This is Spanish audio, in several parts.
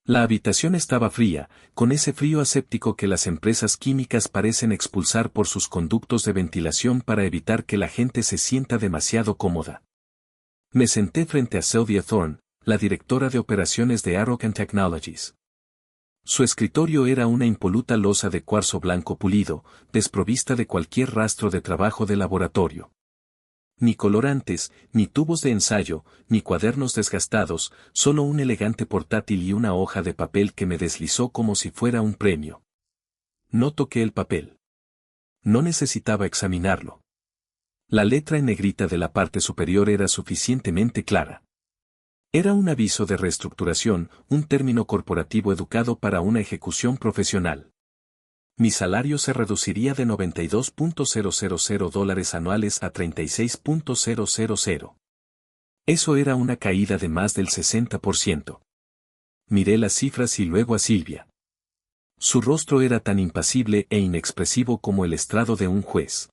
La habitación estaba fría, con ese frío aséptico que las empresas químicas parecen expulsar por sus conductos de ventilación para evitar que la gente se sienta demasiado cómoda. Me senté frente a Sylvia Thorne, la directora de operaciones de Arrogant Technologies. Su escritorio era una impoluta losa de cuarzo blanco pulido, desprovista de cualquier rastro de trabajo de laboratorio. Ni colorantes, ni tubos de ensayo, ni cuadernos desgastados, solo un elegante portátil y una hoja de papel que me deslizó como si fuera un premio. No toqué el papel. No necesitaba examinarlo. La letra en negrita de la parte superior era suficientemente clara. Era un aviso de reestructuración, un término corporativo educado para una ejecución profesional. Mi salario se reduciría de $92,000 anuales a $36,000. Eso era una caída de más del 60%. Miré las cifras y luego a Sylvia. Su rostro era tan impasible e inexpresivo como el estrado de un juez.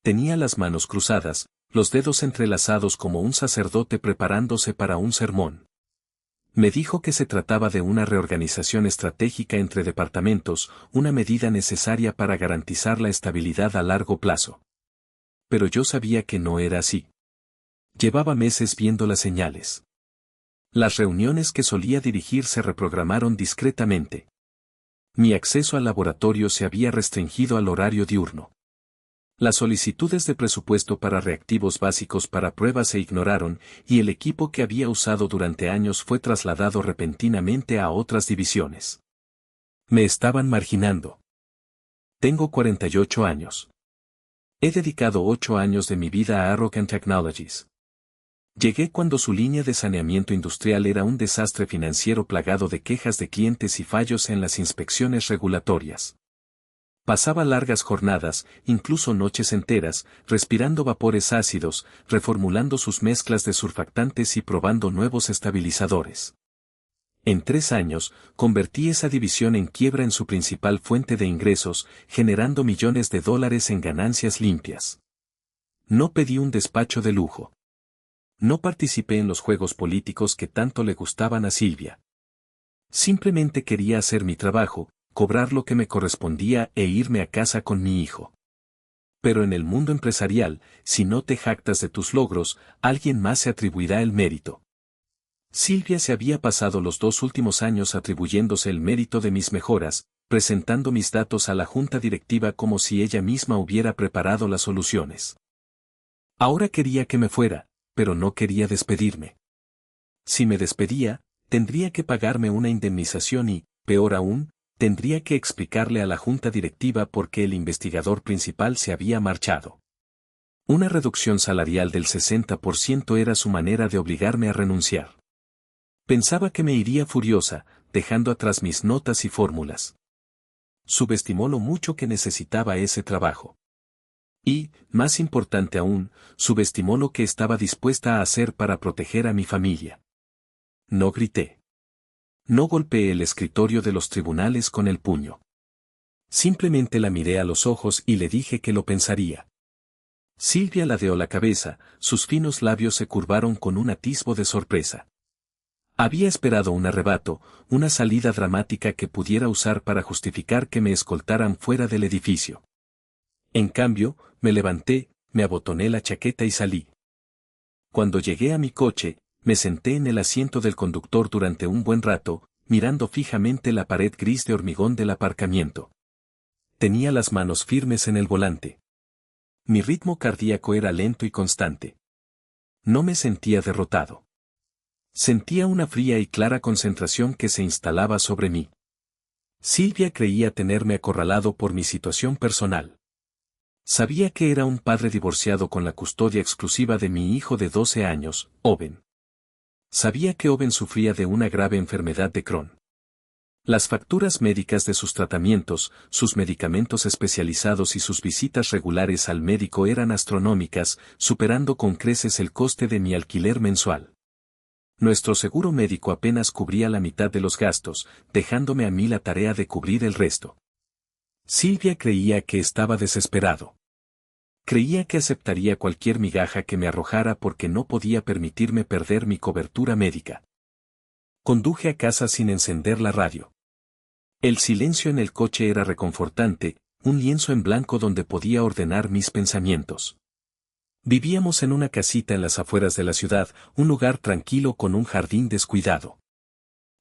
Tenía las manos cruzadas, los dedos entrelazados como un sacerdote preparándose para un sermón. Me dijo que se trataba de una reorganización estratégica entre departamentos, una medida necesaria para garantizar la estabilidad a largo plazo. Pero yo sabía que no era así. Llevaba meses viendo las señales. Las reuniones que solía dirigir se reprogramaron discretamente. Mi acceso al laboratorio se había restringido al horario diurno. Las solicitudes de presupuesto para reactivos básicos para pruebas se ignoraron, y el equipo que había usado durante años fue trasladado repentinamente a otras divisiones. Me estaban marginando. Tengo 48 años. He dedicado 8 años de mi vida a Arrogant Technologies. Llegué cuando su línea de saneamiento industrial era un desastre financiero plagado de quejas de clientes y fallos en las inspecciones regulatorias. Pasaba largas jornadas, incluso noches enteras, respirando vapores ácidos, reformulando sus mezclas de surfactantes y probando nuevos estabilizadores. En 3 años, convertí esa división en quiebra en su principal fuente de ingresos, generando millones de dólares en ganancias limpias. No pedí un despacho de lujo. No participé en los juegos políticos que tanto le gustaban a Sylvia. Simplemente quería hacer mi trabajo, cobrar lo que me correspondía e irme a casa con mi hijo. Pero en el mundo empresarial, si no te jactas de tus logros, alguien más se atribuirá el mérito. Sylvia se había pasado los 2 últimos años atribuyéndose el mérito de mis mejoras, presentando mis datos a la junta directiva como si ella misma hubiera preparado las soluciones. Ahora quería que me fuera, pero no quería despedirme. Si me despedía, tendría que pagarme una indemnización y, peor aún, tendría que explicarle a la junta directiva por qué el investigador principal se había marchado. Una reducción salarial del 60% era su manera de obligarme a renunciar. Pensaba que me iría furiosa, dejando atrás mis notas y fórmulas. Subestimó lo mucho que necesitaba ese trabajo. Y, más importante aún, subestimó lo que estaba dispuesta a hacer para proteger a mi familia. No grité. No golpeé el escritorio de los tribunales con el puño. Simplemente la miré a los ojos y le dije que lo pensaría. Sylvia ladeó la cabeza, sus finos labios se curvaron con un atisbo de sorpresa. Había esperado un arrebato, una salida dramática que pudiera usar para justificar que me escoltaran fuera del edificio. En cambio, me levanté, me abotoné la chaqueta y salí. Cuando llegué a mi coche, me senté en el asiento del conductor durante un buen rato, mirando fijamente la pared gris de hormigón del aparcamiento. Tenía las manos firmes en el volante. Mi ritmo cardíaco era lento y constante. No me sentía derrotado. Sentía una fría y clara concentración que se instalaba sobre mí. Sylvia creía tenerme acorralado por mi situación personal. Sabía que era un padre divorciado con la custodia exclusiva de mi hijo de 12 años, Owen. Sabía que Owen sufría de una grave enfermedad de Crohn. Las facturas médicas de sus tratamientos, sus medicamentos especializados y sus visitas regulares al médico eran astronómicas, superando con creces el coste de mi alquiler mensual. Nuestro seguro médico apenas cubría la mitad de los gastos, dejándome a mí la tarea de cubrir el resto. Sylvia creía que estaba desesperado. Creía que aceptaría cualquier migaja que me arrojara porque no podía permitirme perder mi cobertura médica. Conduje a casa sin encender la radio. El silencio en el coche era reconfortante, un lienzo en blanco donde podía ordenar mis pensamientos. Vivíamos en una casita en las afueras de la ciudad, un lugar tranquilo con un jardín descuidado.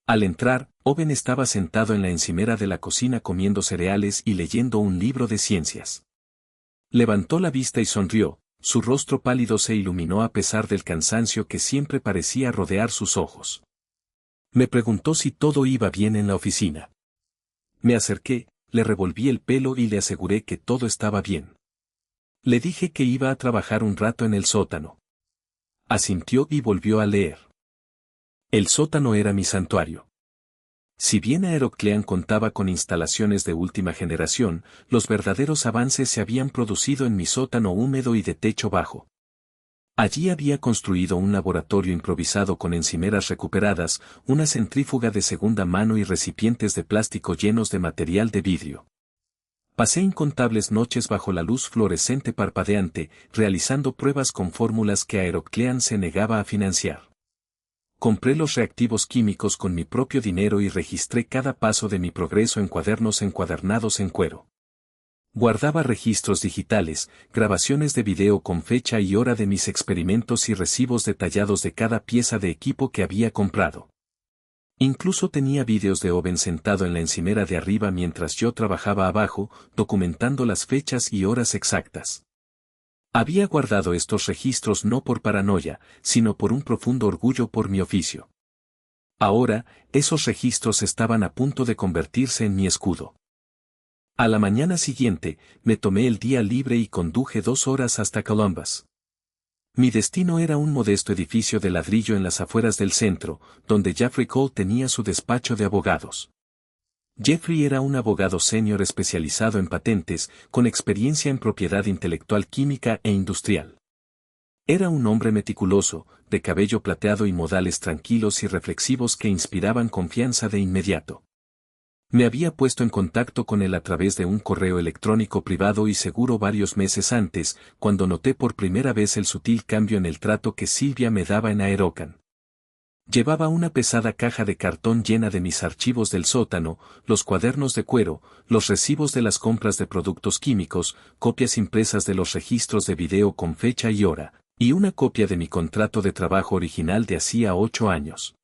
Al entrar, Owen estaba sentado en la encimera de la cocina comiendo cereales y leyendo un libro de ciencias. Levantó la vista y sonrió, su rostro pálido se iluminó a pesar del cansancio que siempre parecía rodear sus ojos. Me preguntó si todo iba bien en la oficina. Me acerqué, le revolví el pelo y le aseguré que todo estaba bien. Le dije que iba a trabajar un rato en el sótano. Asintió y volvió a leer. El sótano era mi santuario. Si bien Aeroclean contaba con instalaciones de última generación, los verdaderos avances se habían producido en mi sótano húmedo y de techo bajo. Allí había construido un laboratorio improvisado con encimeras recuperadas, una centrífuga de segunda mano y recipientes de plástico llenos de material de vidrio. Pasé incontables noches bajo la luz fluorescente parpadeante, realizando pruebas con fórmulas que Aeroclean se negaba a financiar. Compré los reactivos químicos con mi propio dinero y registré cada paso de mi progreso en cuadernos encuadernados en cuero. Guardaba registros digitales, grabaciones de video con fecha y hora de mis experimentos y recibos detallados de cada pieza de equipo que había comprado. Incluso tenía vídeos de Owen sentado en la encimera de arriba mientras yo trabajaba abajo, documentando las fechas y horas exactas. Había guardado estos registros no por paranoia, sino por un profundo orgullo por mi oficio. Ahora, esos registros estaban a punto de convertirse en mi escudo. A la mañana siguiente, me tomé el día libre y conduje 2 horas hasta Columbus. Mi destino era un modesto edificio de ladrillo en las afueras del centro, donde Jeffrey Cole tenía su despacho de abogados. Jeffrey era un abogado senior especializado en patentes, con experiencia en propiedad intelectual química e industrial. Era un hombre meticuloso, de cabello plateado y modales tranquilos y reflexivos que inspiraban confianza de inmediato. Me había puesto en contacto con él a través de un correo electrónico privado y seguro varios meses antes, cuando noté por primera vez el sutil cambio en el trato que Silvia me daba en Aerocan. Llevaba una pesada caja de cartón llena de mis archivos del sótano, los cuadernos de cuero, los recibos de las compras de productos químicos, copias impresas de los registros de video con fecha y hora, y una copia de mi contrato de trabajo original de hacía 8 años.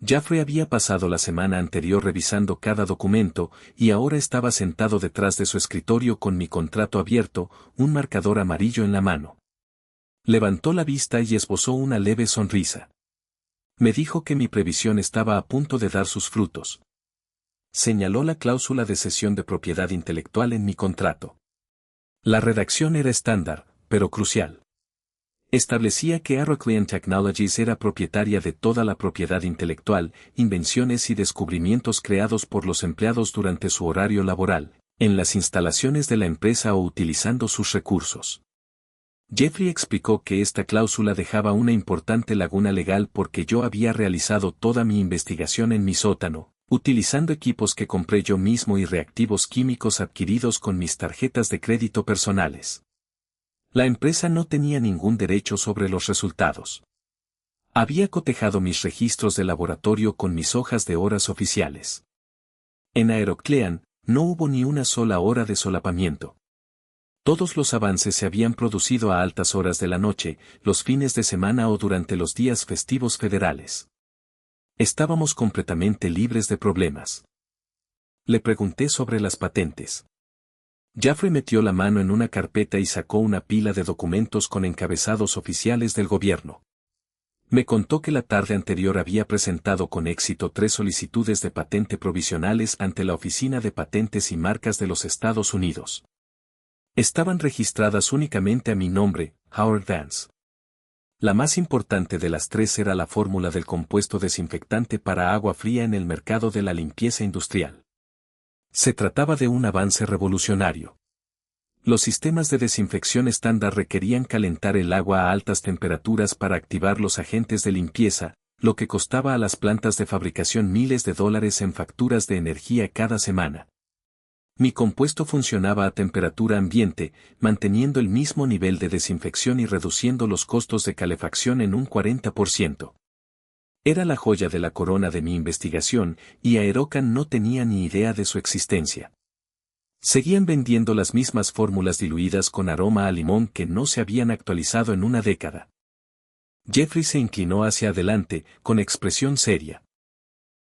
Jeffrey había pasado la semana anterior revisando cada documento, y ahora estaba sentado detrás de su escritorio con mi contrato abierto, un marcador amarillo en la mano. Levantó la vista y esbozó una leve sonrisa. Me dijo que mi previsión estaba a punto de dar sus frutos. Señaló la cláusula de cesión de propiedad intelectual en mi contrato. La redacción era estándar, pero crucial. Establecía que Aeroclean Technologies era propietaria de toda la propiedad intelectual, invenciones y descubrimientos creados por los empleados durante su horario laboral, en las instalaciones de la empresa o utilizando sus recursos. Jeffrey explicó que esta cláusula dejaba una importante laguna legal porque yo había realizado toda mi investigación en mi sótano, utilizando equipos que compré yo mismo y reactivos químicos adquiridos con mis tarjetas de crédito personales. La empresa no tenía ningún derecho sobre los resultados. Había cotejado mis registros de laboratorio con mis hojas de horas oficiales. En Aeroclean, no hubo ni una sola hora de solapamiento. Todos los avances se habían producido a altas horas de la noche, los fines de semana o durante los días festivos federales. Estábamos completamente libres de problemas. Le pregunté sobre las patentes. Jeffrey metió la mano en una carpeta y sacó una pila de documentos con encabezados oficiales del gobierno. Me contó que la tarde anterior había presentado con éxito 3 solicitudes de patente provisionales ante la Oficina de Patentes y Marcas de los Estados Unidos. Estaban registradas únicamente a mi nombre, Howard Vance. La más importante de las 3 era la fórmula del compuesto desinfectante para agua fría en el mercado de la limpieza industrial. Se trataba de un avance revolucionario. Los sistemas de desinfección estándar requerían calentar el agua a altas temperaturas para activar los agentes de limpieza, lo que costaba a las plantas de fabricación miles de dólares en facturas de energía cada semana. Mi compuesto funcionaba a temperatura ambiente, manteniendo el mismo nivel de desinfección y reduciendo los costos de calefacción en un 40%. Era la joya de la corona de mi investigación y Aerocan no tenía ni idea de su existencia. Seguían vendiendo las mismas fórmulas diluidas con aroma a limón que no se habían actualizado en una década. Jeffrey se inclinó hacia adelante, con expresión seria.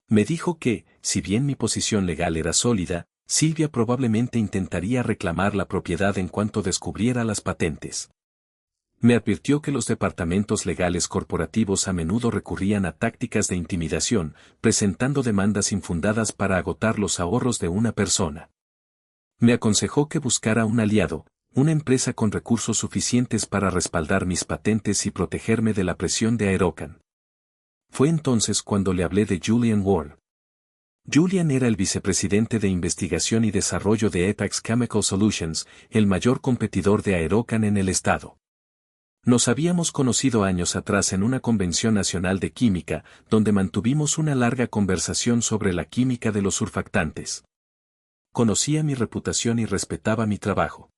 Me dijo que, si bien mi posición legal era sólida, Silvia probablemente intentaría reclamar la propiedad en cuanto descubriera las patentes. Me advirtió que los departamentos legales corporativos a menudo recurrían a tácticas de intimidación, presentando demandas infundadas para agotar los ahorros de una persona. Me aconsejó que buscara un aliado, una empresa con recursos suficientes para respaldar mis patentes y protegerme de la presión de Aerocan. Fue entonces cuando le hablé de Julian Ward. Julian era el vicepresidente de investigación y desarrollo de Apex Chemical Solutions, el mayor competidor de Aerocan en el estado. Nos habíamos conocido años atrás en una convención nacional de química, donde mantuvimos una larga conversación sobre la química de los surfactantes. Conocía mi reputación y respetaba mi trabajo.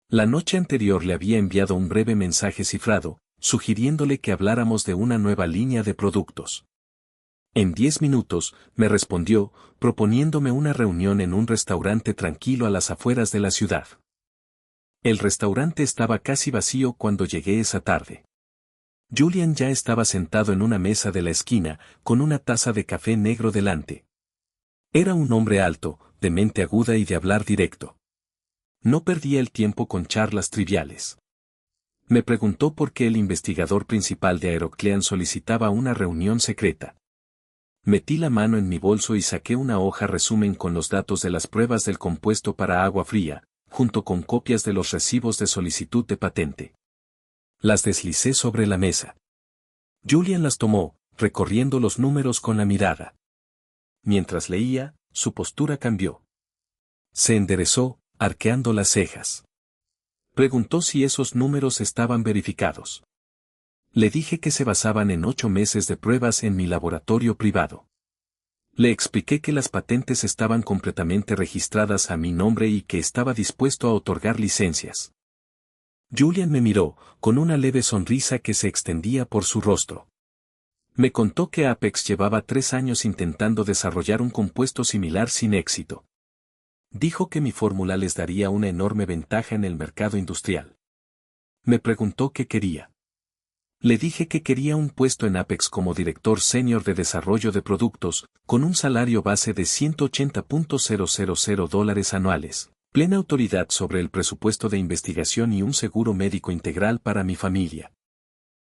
La noche anterior le había enviado un breve mensaje cifrado, sugiriéndole que habláramos de una nueva línea de productos. En 10 minutos, me respondió, proponiéndome una reunión en un restaurante tranquilo a las afueras de la ciudad. El restaurante estaba casi vacío cuando llegué esa tarde. Julian ya estaba sentado en una mesa de la esquina, con una taza de café negro delante. Era un hombre alto, de mente aguda y de hablar directo. No perdía el tiempo con charlas triviales. Me preguntó por qué el investigador principal de Aeroclean solicitaba una reunión secreta. Metí la mano en mi bolso y saqué una hoja resumen con los datos de las pruebas del compuesto para agua fría, junto con copias de los recibos de solicitud de patente. Las deslicé sobre la mesa. Julian las tomó, recorriendo los números con la mirada. Mientras leía, su postura cambió. Se enderezó, arqueando las cejas. Preguntó si esos números estaban verificados. Le dije que se basaban en 8 meses de pruebas en mi laboratorio privado. Le expliqué que las patentes estaban completamente registradas a mi nombre y que estaba dispuesto a otorgar licencias. Julian me miró, con una leve sonrisa que se extendía por su rostro. Me contó que Apex llevaba 3 años intentando desarrollar un compuesto similar sin éxito. Dijo que mi fórmula les daría una enorme ventaja en el mercado industrial. Me preguntó qué quería. Le dije que quería un puesto en Apex como director senior de desarrollo de productos, con un salario base de $180,000 anuales, plena autoridad sobre el presupuesto de investigación y un seguro médico integral para mi familia.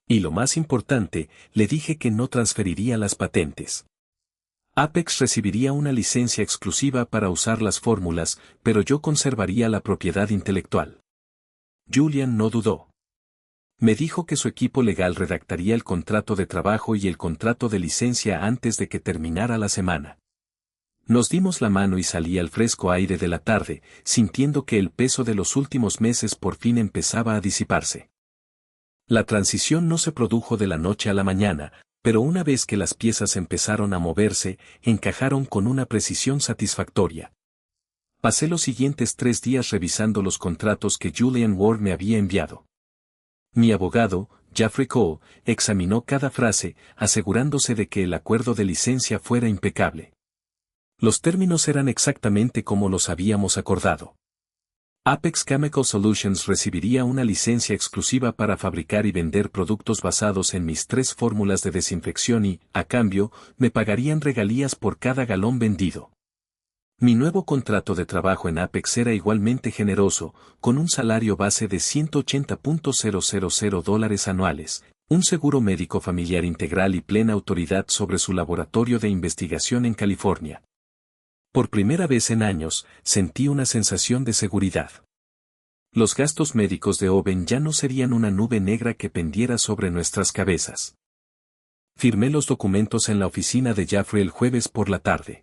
Y lo más importante, le dije que no transferiría las patentes. Apex recibiría una licencia exclusiva para usar las fórmulas, pero yo conservaría la propiedad intelectual. Julian no dudó. Me dijo que su equipo legal redactaría el contrato de trabajo y el contrato de licencia antes de que terminara la semana. Nos dimos la mano y salí al fresco aire de la tarde, sintiendo que el peso de los últimos meses por fin empezaba a disiparse. La transición no se produjo de la noche a la mañana, pero una vez que las piezas empezaron a moverse, encajaron con una precisión satisfactoria. Pasé los siguientes 3 días revisando los contratos que Julian Ward me había enviado. Mi abogado, Jeffrey Cole, examinó cada frase, asegurándose de que el acuerdo de licencia fuera impecable. Los términos eran exactamente como los habíamos acordado. Apex Chemical Solutions recibiría una licencia exclusiva para fabricar y vender productos basados en mis 3 fórmulas de desinfección y, a cambio, me pagarían regalías por cada galón vendido. Mi nuevo contrato de trabajo en Apex era igualmente generoso, con un salario base de $180,000 anuales, un seguro médico familiar integral y plena autoridad sobre su laboratorio de investigación en California. Por primera vez en años, sentí una sensación de seguridad. Los gastos médicos de Owen ya no serían una nube negra que pendiera sobre nuestras cabezas. Firmé los documentos en la oficina de Jeffrey el jueves por la tarde.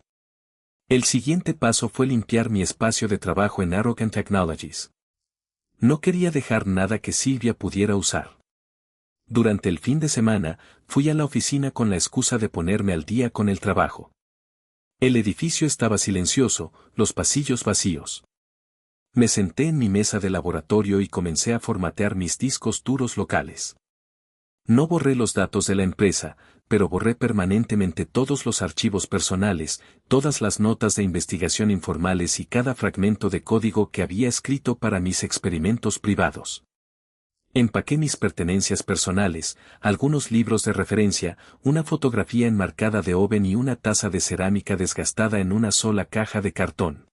El siguiente paso fue limpiar mi espacio de trabajo en Aerocan Technologies. No quería dejar nada que Silvia pudiera usar. Durante el fin de semana, fui a la oficina con la excusa de ponerme al día con el trabajo. El edificio estaba silencioso, los pasillos vacíos. Me senté en mi mesa de laboratorio y comencé a formatear mis discos duros locales. No borré los datos de la empresa, pero borré permanentemente todos los archivos personales, todas las notas de investigación informales y cada fragmento de código que había escrito para mis experimentos privados. Empaqué mis pertenencias personales, algunos libros de referencia, una fotografía enmarcada de Owen y una taza de cerámica desgastada en una sola caja de cartón.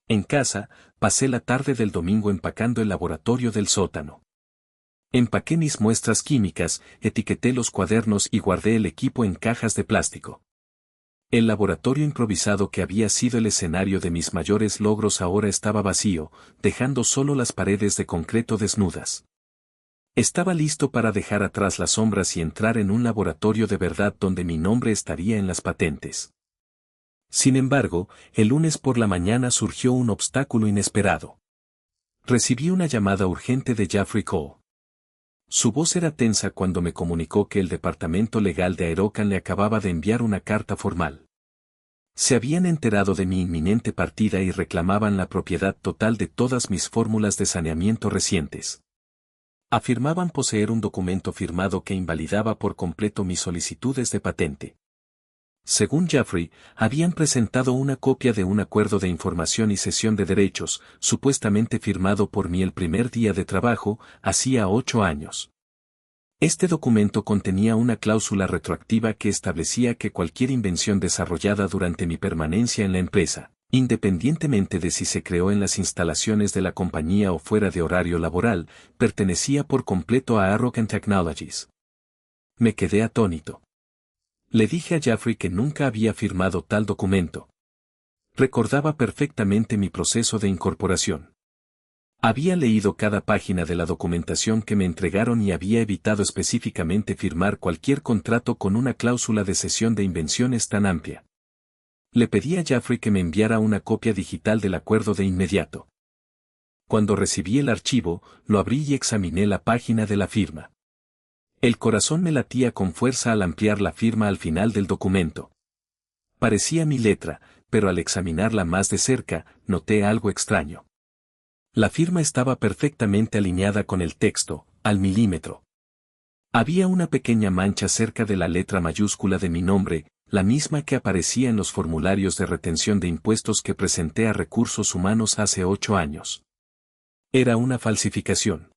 En casa, pasé la tarde del domingo empacando el laboratorio del sótano. Empaqué mis muestras químicas, etiqueté los cuadernos y guardé el equipo en cajas de plástico. El laboratorio improvisado que había sido el escenario de mis mayores logros ahora estaba vacío, dejando solo las paredes de concreto desnudas. Estaba listo para dejar atrás las sombras y entrar en un laboratorio de verdad donde mi nombre estaría en las patentes. Sin embargo, el lunes por la mañana surgió un obstáculo inesperado. Recibí una llamada urgente de Jeffrey Cole. Su voz era tensa cuando me comunicó que el departamento legal de Aerocan le acababa de enviar una carta formal. Se habían enterado de mi inminente partida y reclamaban la propiedad total de todas mis fórmulas de saneamiento recientes. Afirmaban poseer un documento firmado que invalidaba por completo mis solicitudes de patente. Según Jeffrey, habían presentado una copia de un acuerdo de información y cesión de derechos, supuestamente firmado por mí el primer día de trabajo, hacía 8 años. Este documento contenía una cláusula retroactiva que establecía que cualquier invención desarrollada durante mi permanencia en la empresa, independientemente de si se creó en las instalaciones de la compañía o fuera de horario laboral, pertenecía por completo a Aerocan Technologies. Me quedé atónito. Le dije a Jeffrey que nunca había firmado tal documento. Recordaba perfectamente mi proceso de incorporación. Había leído cada página de la documentación que me entregaron y había evitado específicamente firmar cualquier contrato con una cláusula de cesión de invenciones tan amplia. Le pedí a Jeffrey que me enviara una copia digital del acuerdo de inmediato. Cuando recibí el archivo, lo abrí y examiné la página de la firma. El corazón me latía con fuerza al ampliar la firma al final del documento. Parecía mi letra, pero al examinarla más de cerca, noté algo extraño. La firma estaba perfectamente alineada con el texto, al milímetro. Había una pequeña mancha cerca de la letra mayúscula de mi nombre, la misma que aparecía en los formularios de retención de impuestos que presenté a Recursos Humanos hace 8 años. Era una falsificación.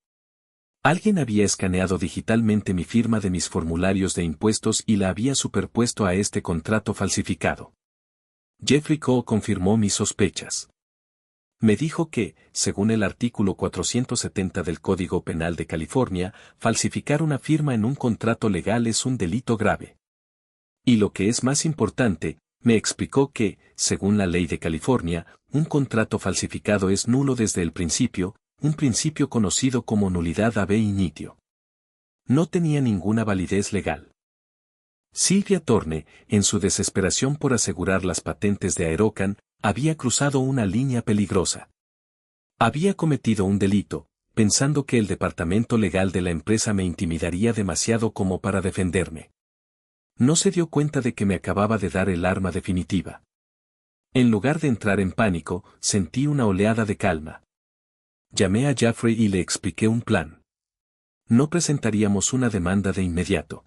Alguien había escaneado digitalmente mi firma de mis formularios de impuestos y la había superpuesto a este contrato falsificado. Jeffrey Cole confirmó mis sospechas. Me dijo que, según el artículo 470 del Código Penal de California, falsificar una firma en un contrato legal es un delito grave. Y lo que es más importante, me explicó que, según la ley de California, un contrato falsificado es nulo desde el principio, un principio conocido como nulidad ab initio. No tenía ninguna validez legal. Sylvia Thorne, en su desesperación por asegurar las patentes de Aerocan, había cruzado una línea peligrosa. Había cometido un delito, pensando que el departamento legal de la empresa me intimidaría demasiado como para defenderme. No se dio cuenta de que me acababa de dar el arma definitiva. En lugar de entrar en pánico, sentí una oleada de calma. Llamé a Jeffrey y le expliqué un plan. No presentaríamos una demanda de inmediato.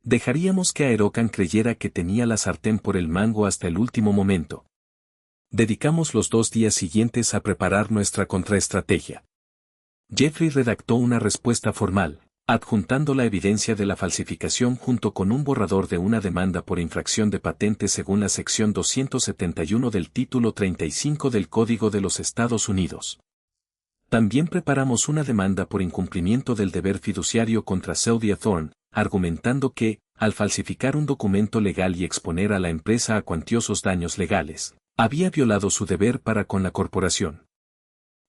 Dejaríamos que Aerocan creyera que tenía la sartén por el mango hasta el último momento. Dedicamos los 2 días siguientes a preparar nuestra contraestrategia. Jeffrey redactó una respuesta formal, adjuntando la evidencia de la falsificación junto con un borrador de una demanda por infracción de patente según la sección 271 del título 35 del Código de los Estados Unidos. También preparamos una demanda por incumplimiento del deber fiduciario contra Sylvia Thorne, argumentando que, al falsificar un documento legal y exponer a la empresa a cuantiosos daños legales, había violado su deber para con la corporación.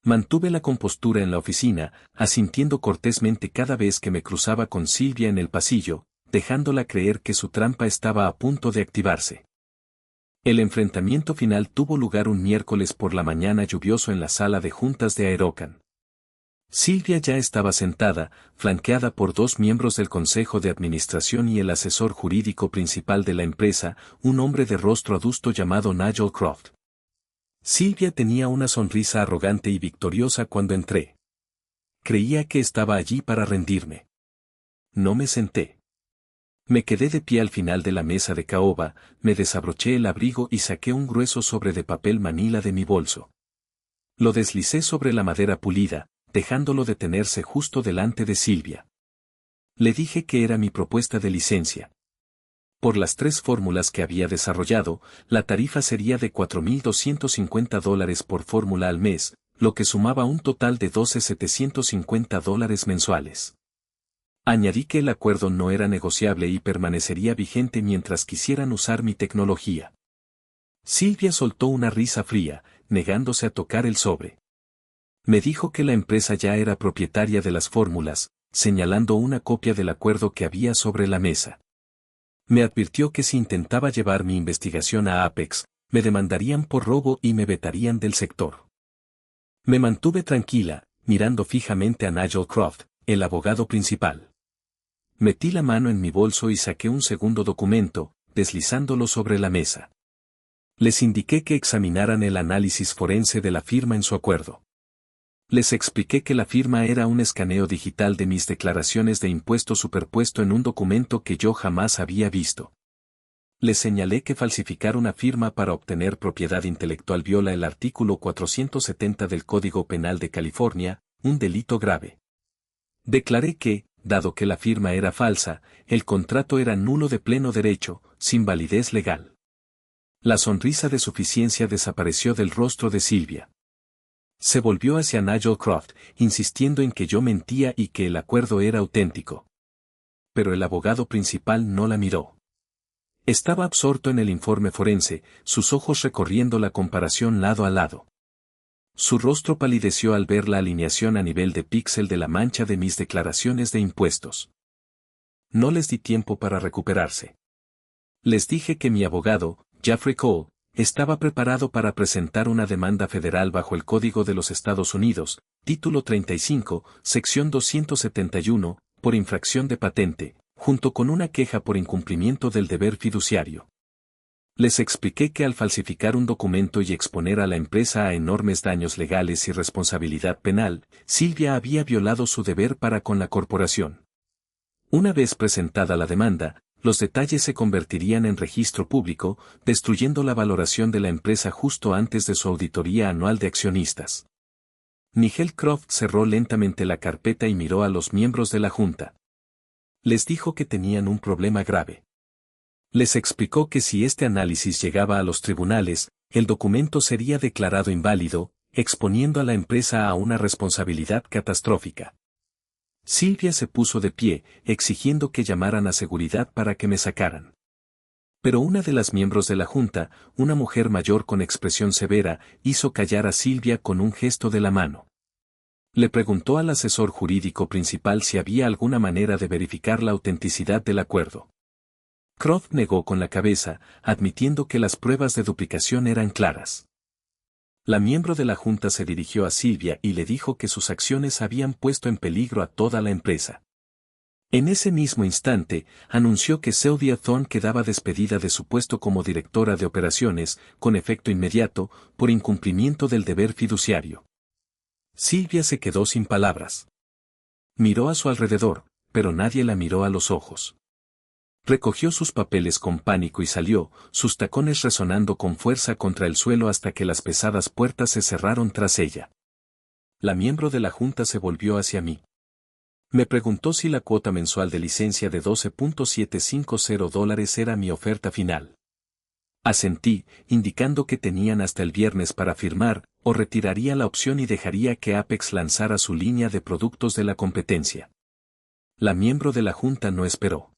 Mantuve la compostura en la oficina, asintiendo cortésmente cada vez que me cruzaba con Sylvia en el pasillo, dejándola creer que su trampa estaba a punto de activarse. El enfrentamiento final tuvo lugar un miércoles por la mañana lluvioso en la sala de juntas de Aerocan. Sylvia ya estaba sentada, flanqueada por 2 miembros del Consejo de Administración y el asesor jurídico principal de la empresa, un hombre de rostro adusto llamado Nigel Croft. Sylvia tenía una sonrisa arrogante y victoriosa cuando entré. Creía que estaba allí para rendirme. No me senté. Me quedé de pie al final de la mesa de caoba, me desabroché el abrigo y saqué un grueso sobre de papel manila de mi bolso. Lo deslicé sobre la madera pulida, dejándolo detenerse justo delante de Silvia. Le dije que era mi propuesta de licencia. Por las 3 fórmulas que había desarrollado, la tarifa sería de $4,250 por fórmula al mes, lo que sumaba un total de $12,750 mensuales. Añadí que el acuerdo no era negociable y permanecería vigente mientras quisieran usar mi tecnología. Silvia soltó una risa fría, negándose a tocar el sobre. Me dijo que la empresa ya era propietaria de las fórmulas, señalando una copia del acuerdo que había sobre la mesa. Me advirtió que si intentaba llevar mi investigación a Apex, me demandarían por robo y me vetarían del sector. Me mantuve tranquila, mirando fijamente a Nigel Croft, el abogado principal. Metí la mano en mi bolso y saqué un segundo documento, deslizándolo sobre la mesa. Les indiqué que examinaran el análisis forense de la firma en su acuerdo. Les expliqué que la firma era un escaneo digital de mis declaraciones de impuestos superpuesto en un documento que yo jamás había visto. Les señalé que falsificar una firma para obtener propiedad intelectual viola el artículo 470 del Código Penal de California, un delito grave. Declaré que, dado que la firma era falsa, el contrato era nulo de pleno derecho, sin validez legal. La sonrisa de suficiencia desapareció del rostro de Silvia. Se volvió hacia Nigel Croft, insistiendo en que yo mentía y que el acuerdo era auténtico. Pero el abogado principal no la miró. Estaba absorto en el informe forense, sus ojos recorriendo la comparación lado a lado. Su rostro palideció al ver la alineación a nivel de píxel de la mancha de mis declaraciones de impuestos. No les di tiempo para recuperarse. Les dije que mi abogado, Jeffrey Cole, estaba preparado para presentar una demanda federal bajo el Código de los Estados Unidos, título 35, sección 271, por infracción de patente, junto con una queja por incumplimiento del deber fiduciario. Les expliqué que al falsificar un documento y exponer a la empresa a enormes daños legales y responsabilidad penal, Silvia había violado su deber para con la corporación. Una vez presentada la demanda, los detalles se convertirían en registro público, destruyendo la valoración de la empresa justo antes de su auditoría anual de accionistas. Nigel Croft cerró lentamente la carpeta y miró a los miembros de la junta. Les dijo que tenían un problema grave. Les explicó que si este análisis llegaba a los tribunales, el documento sería declarado inválido, exponiendo a la empresa a una responsabilidad catastrófica. Silvia se puso de pie, exigiendo que llamaran a seguridad para que me sacaran. Pero una de las miembros de la junta, una mujer mayor con expresión severa, hizo callar a Silvia con un gesto de la mano. Le preguntó al asesor jurídico principal si había alguna manera de verificar la autenticidad del acuerdo. Croft negó con la cabeza, admitiendo que las pruebas de duplicación eran claras. La miembro de la junta se dirigió a Silvia y le dijo que sus acciones habían puesto en peligro a toda la empresa. En ese mismo instante, anunció que Sylvia Thorne quedaba despedida de su puesto como directora de operaciones, con efecto inmediato, por incumplimiento del deber fiduciario. Silvia se quedó sin palabras. Miró a su alrededor, pero nadie la miró a los ojos. Recogió sus papeles con pánico y salió, sus tacones resonando con fuerza contra el suelo hasta que las pesadas puertas se cerraron tras ella. La miembro de la junta se volvió hacia mí. Me preguntó si la cuota mensual de licencia de $12,750 era mi oferta final. Asentí, indicando que tenían hasta el viernes para firmar, o retiraría la opción y dejaría que Apex lanzara su línea de productos de la competencia. La miembro de la junta no esperó.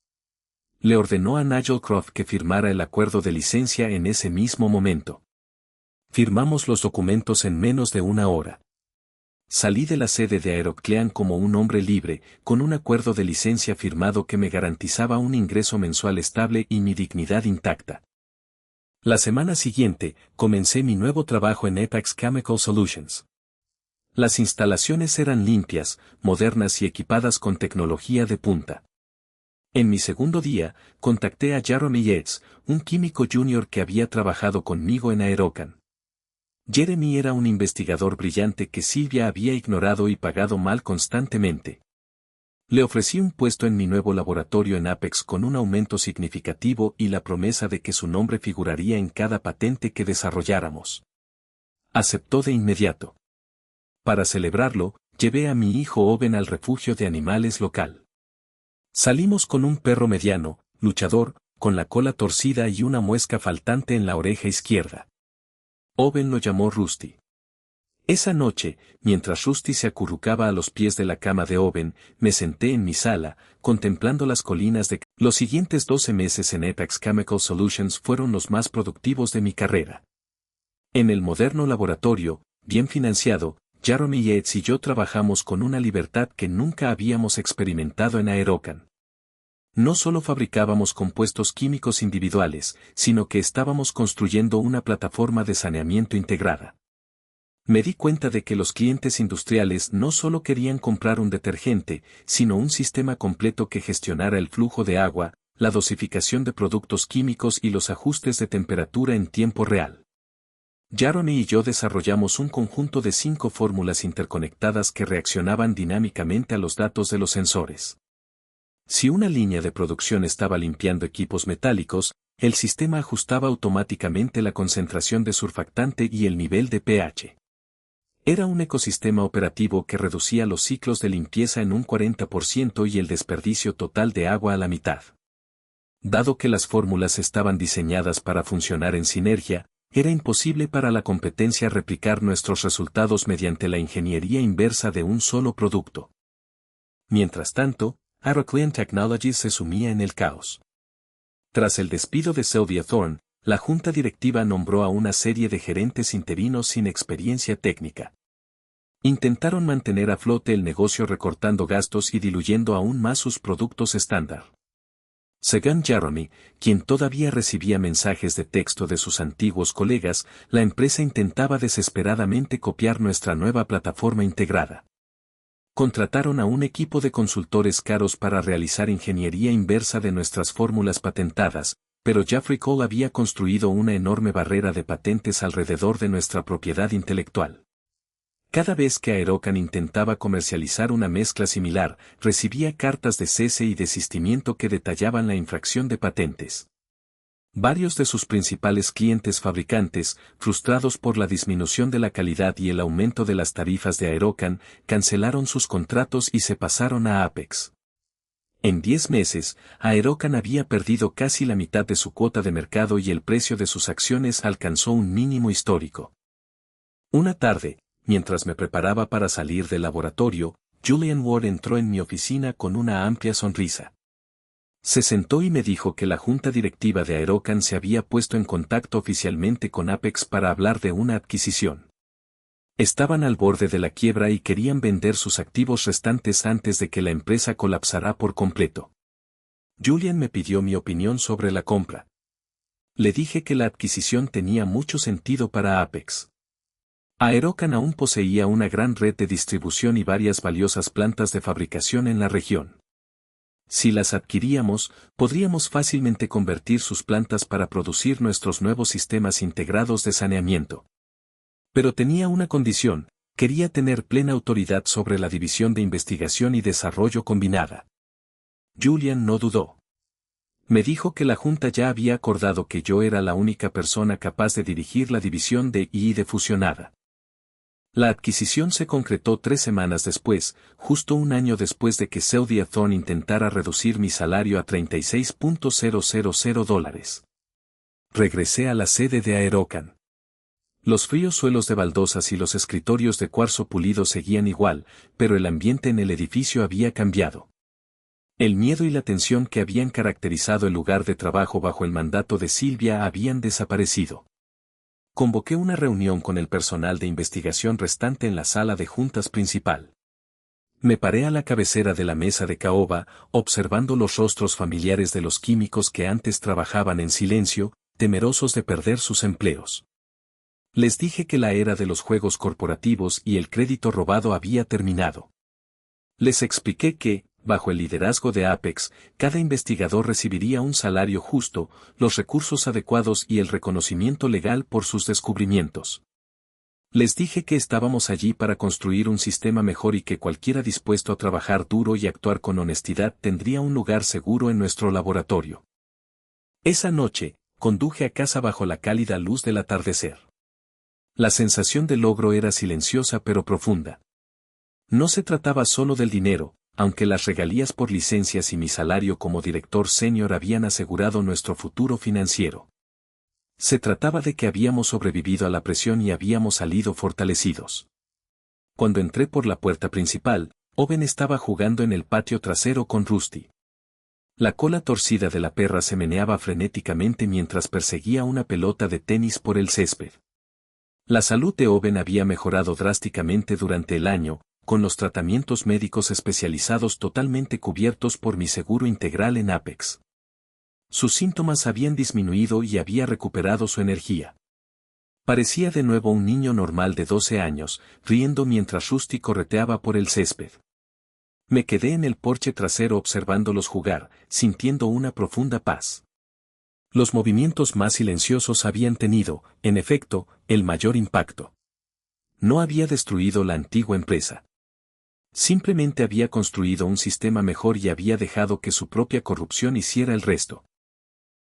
Le ordenó a Nigel Croft que firmara el acuerdo de licencia en ese mismo momento. Firmamos los documentos en menos de una hora. Salí de la sede de Aeroclean como un hombre libre, con un acuerdo de licencia firmado que me garantizaba un ingreso mensual estable y mi dignidad intacta. La semana siguiente, comencé mi nuevo trabajo en Apex Chemical Solutions. Las instalaciones eran limpias, modernas y equipadas con tecnología de punta. En mi segundo día, contacté a Jeremy Yates, un químico junior que había trabajado conmigo en Aerocan. Jeremy era un investigador brillante que Silvia había ignorado y pagado mal constantemente. Le ofrecí un puesto en mi nuevo laboratorio en Apex con un aumento significativo y la promesa de que su nombre figuraría en cada patente que desarrolláramos. Aceptó de inmediato. Para celebrarlo, llevé a mi hijo Owen al refugio de animales local. Salimos con un perro mediano, luchador, con la cola torcida y una muesca faltante en la oreja izquierda. Owen lo llamó Rusty. Esa noche, mientras Rusty se acurrucaba a los pies de la cama de Owen, me senté en mi sala, contemplando las colinas de... Los siguientes 12 meses en Apex Chemical Solutions fueron los más productivos de mi carrera. En el moderno laboratorio, bien financiado, Jeremy Yates y yo trabajamos con una libertad que nunca habíamos experimentado en Aerocan. No solo fabricábamos compuestos químicos individuales, sino que estábamos construyendo una plataforma de saneamiento integrada. Me di cuenta de que los clientes industriales no solo querían comprar un detergente, sino un sistema completo que gestionara el flujo de agua, la dosificación de productos químicos y los ajustes de temperatura en tiempo real. Jeremy y yo desarrollamos un conjunto de 5 fórmulas interconectadas que reaccionaban dinámicamente a los datos de los sensores. Si una línea de producción estaba limpiando equipos metálicos, el sistema ajustaba automáticamente la concentración de surfactante y el nivel de pH. Era un ecosistema operativo que reducía los ciclos de limpieza en un 40% y el desperdicio total de agua a la mitad. Dado que las fórmulas estaban diseñadas para funcionar en sinergia, era imposible para la competencia replicar nuestros resultados mediante la ingeniería inversa de un solo producto. Mientras tanto, Aeroclean Technologies se sumía en el caos. Tras el despido de Sylvia Thorne, la junta directiva nombró a una serie de gerentes interinos sin experiencia técnica. Intentaron mantener a flote el negocio recortando gastos y diluyendo aún más sus productos estándar. Según Jeremy, quien todavía recibía mensajes de texto de sus antiguos colegas, la empresa intentaba desesperadamente copiar nuestra nueva plataforma integrada. Contrataron a un equipo de consultores caros para realizar ingeniería inversa de nuestras fórmulas patentadas, pero Jeffrey Cole había construido una enorme barrera de patentes alrededor de nuestra propiedad intelectual. Cada vez que Aerocan intentaba comercializar una mezcla similar, recibía cartas de cese y desistimiento que detallaban la infracción de patentes. Varios de sus principales clientes fabricantes, frustrados por la disminución de la calidad y el aumento de las tarifas de Aerocan, cancelaron sus contratos y se pasaron a Apex. En 10 meses, Aerocan había perdido casi la mitad de su cuota de mercado y el precio de sus acciones alcanzó un mínimo histórico. Una tarde, mientras me preparaba para salir del laboratorio, Julian Ward entró en mi oficina con una amplia sonrisa. Se sentó y me dijo que la junta directiva de Aerocan se había puesto en contacto oficialmente con Apex para hablar de una adquisición. Estaban al borde de la quiebra y querían vender sus activos restantes antes de que la empresa colapsara por completo. Julian me pidió mi opinión sobre la compra. Le dije que la adquisición tenía mucho sentido para Apex. Aerocan aún poseía una gran red de distribución y varias valiosas plantas de fabricación en la región. Si las adquiríamos, podríamos fácilmente convertir sus plantas para producir nuestros nuevos sistemas integrados de saneamiento. Pero tenía una condición: quería tener plena autoridad sobre la división de investigación y desarrollo combinada. Julian no dudó. Me dijo que la junta ya había acordado que yo era la única persona capaz de dirigir la división de I+D de fusionada. La adquisición se concretó 3 semanas después, justo un año después de que Sylvia Thorne intentara reducir mi salario a $36,000. Regresé a la sede de Aerocan. Los fríos suelos de baldosas y los escritorios de cuarzo pulido seguían igual, pero el ambiente en el edificio había cambiado. El miedo y la tensión que habían caracterizado el lugar de trabajo bajo el mandato de Sylvia habían desaparecido. Convoqué una reunión con el personal de investigación restante en la sala de juntas principal. Me paré a la cabecera de la mesa de caoba, observando los rostros familiares de los químicos que antes trabajaban en silencio, temerosos de perder sus empleos. Les dije que la era de los juegos corporativos y el crédito robado había terminado. Les expliqué que, bajo el liderazgo de Apex, cada investigador recibiría un salario justo, los recursos adecuados y el reconocimiento legal por sus descubrimientos. Les dije que estábamos allí para construir un sistema mejor y que cualquiera dispuesto a trabajar duro y actuar con honestidad tendría un lugar seguro en nuestro laboratorio. Esa noche, conduje a casa bajo la cálida luz del atardecer. La sensación de logro era silenciosa pero profunda. No se trataba solo del dinero, aunque las regalías por licencias y mi salario como director senior habían asegurado nuestro futuro financiero. Se trataba de que habíamos sobrevivido a la presión y habíamos salido fortalecidos. Cuando entré por la puerta principal, Owen estaba jugando en el patio trasero con Rusty. La cola torcida de la perra se meneaba frenéticamente mientras perseguía una pelota de tenis por el césped. La salud de Owen había mejorado drásticamente durante el año, con los tratamientos médicos especializados totalmente cubiertos por mi seguro integral en Apex. Sus síntomas habían disminuido y había recuperado su energía. Parecía de nuevo un niño normal de 12 años, riendo mientras Rusty correteaba por el césped. Me quedé en el porche trasero observándolos jugar, sintiendo una profunda paz. Los movimientos más silenciosos habían tenido, en efecto, el mayor impacto. No había destruido la antigua empresa. Simplemente había construido un sistema mejor y había dejado que su propia corrupción hiciera el resto.